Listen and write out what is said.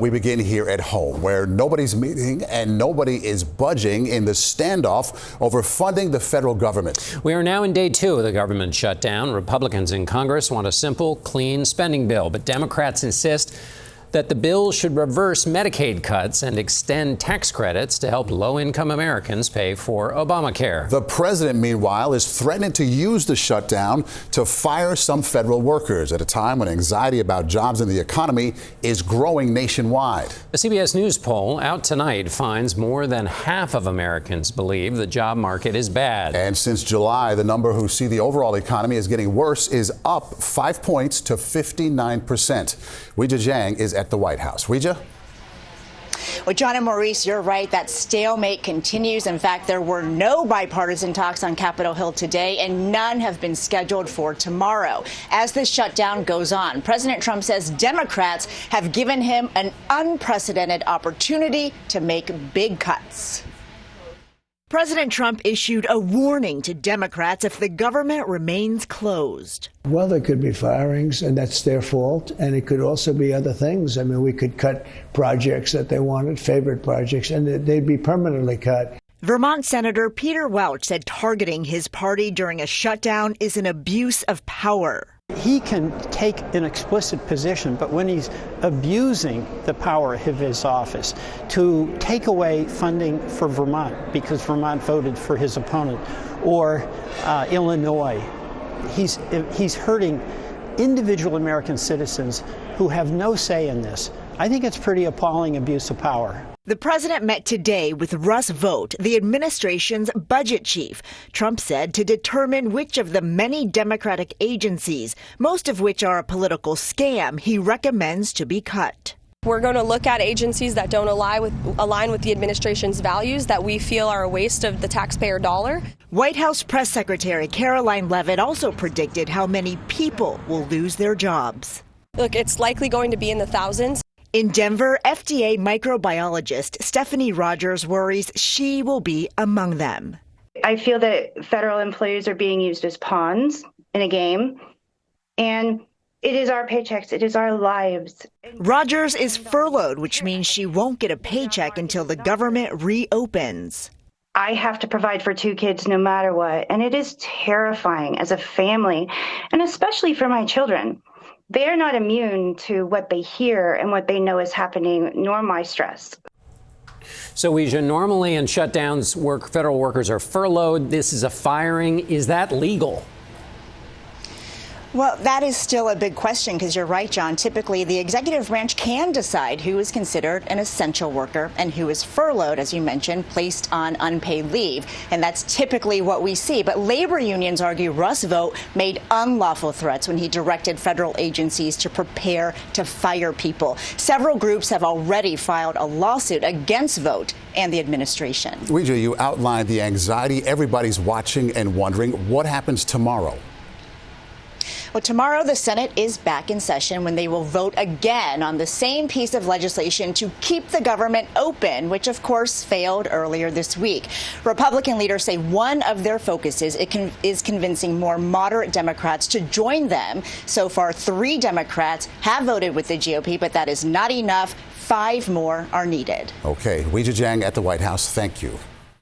we begin here at home, where nobody's meeting and nobody is budging in the standoff over funding the federal government. We are now in day 2 of the government shutdown. Republicans in Congress want a simple, clean spending bill, but Democrats insist that the bill should reverse Medicaid cuts and extend tax credits to help low-income Americans pay for Obamacare. The president, meanwhile, is threatening to use the shutdown to fire some federal workers at a time when anxiety about jobs in the economy is growing nationwide. A CBS News poll out tonight finds more than half of Americans believe the job market is bad. And since July, the number who see the overall economy is getting worse is up 5 points to 59%. Weijia Jiang is at the White House. Weijia? Well, John and Maurice, you're right. That stalemate continues. In fact, there were no bipartisan talks on Capitol Hill today, and none have been scheduled for tomorrow. As this shutdown goes on, President Trump says Democrats have given him an unprecedented opportunity to make big cuts. President Trump issued a warning to Democrats if the government remains closed. Well, there could be firings, and that's their fault. And it could also be other things. I mean, we could cut projects that they wanted, favorite projects, and they'd be permanently cut. Vermont Senator Peter Welch said targeting his party during a shutdown is an abuse of power. He can take an explicit position, but when he's abusing the power of his office to take away funding for Vermont because Vermont voted for his opponent, or Illinois, he's hurting individual American citizens who have no say in this. I think it's pretty appalling abuse of power. The president met today with Russ Vought, the administration's budget chief. Trump said to determine which of the many Democratic agencies, most of which are a political scam, he recommends to be cut. We're going to look at agencies that don't align with the administration's values that we feel are a waste of the taxpayer dollar. White House Press Secretary Caroline Leavitt also predicted how many people will lose their jobs. Look, it's likely going to be in the thousands. In Denver, FDA microbiologist Stephanie Rogers worries she will be among them. I feel that federal employees are being used as pawns in a game, and it is our paychecks, it is our lives. Rogers is furloughed, which means she won't get a paycheck until the government reopens. I have to provide for 2 kids no matter what, and it is terrifying as a family, and especially for my children. They are not immune to what they hear and what they know is happening, nor my stress. So, Weijia, normally in shutdowns, federal workers are furloughed. This is a firing. Is that legal? Well, that is still a big question because you're right, John. Typically, the executive branch can decide who is considered an essential worker and who is furloughed, as you mentioned, placed on unpaid leave. And that's typically what we see. But labor unions argue Russ Vought made unlawful threats when he directed federal agencies to prepare to fire people. Several groups have already filed a lawsuit against Vought and the administration. Weijia, you outlined the anxiety. Everybody's watching and wondering what happens tomorrow. Well, tomorrow the Senate is back in session when they will vote again on the same piece of legislation to keep the government open, which of course failed earlier this week. Republican leaders say one of their focuses is convincing more moderate Democrats to join them. So far, 3 Democrats have voted with the GOP, but that is not enough. 5 more are needed. Okay, Weijia Jiang at the White House. Thank you.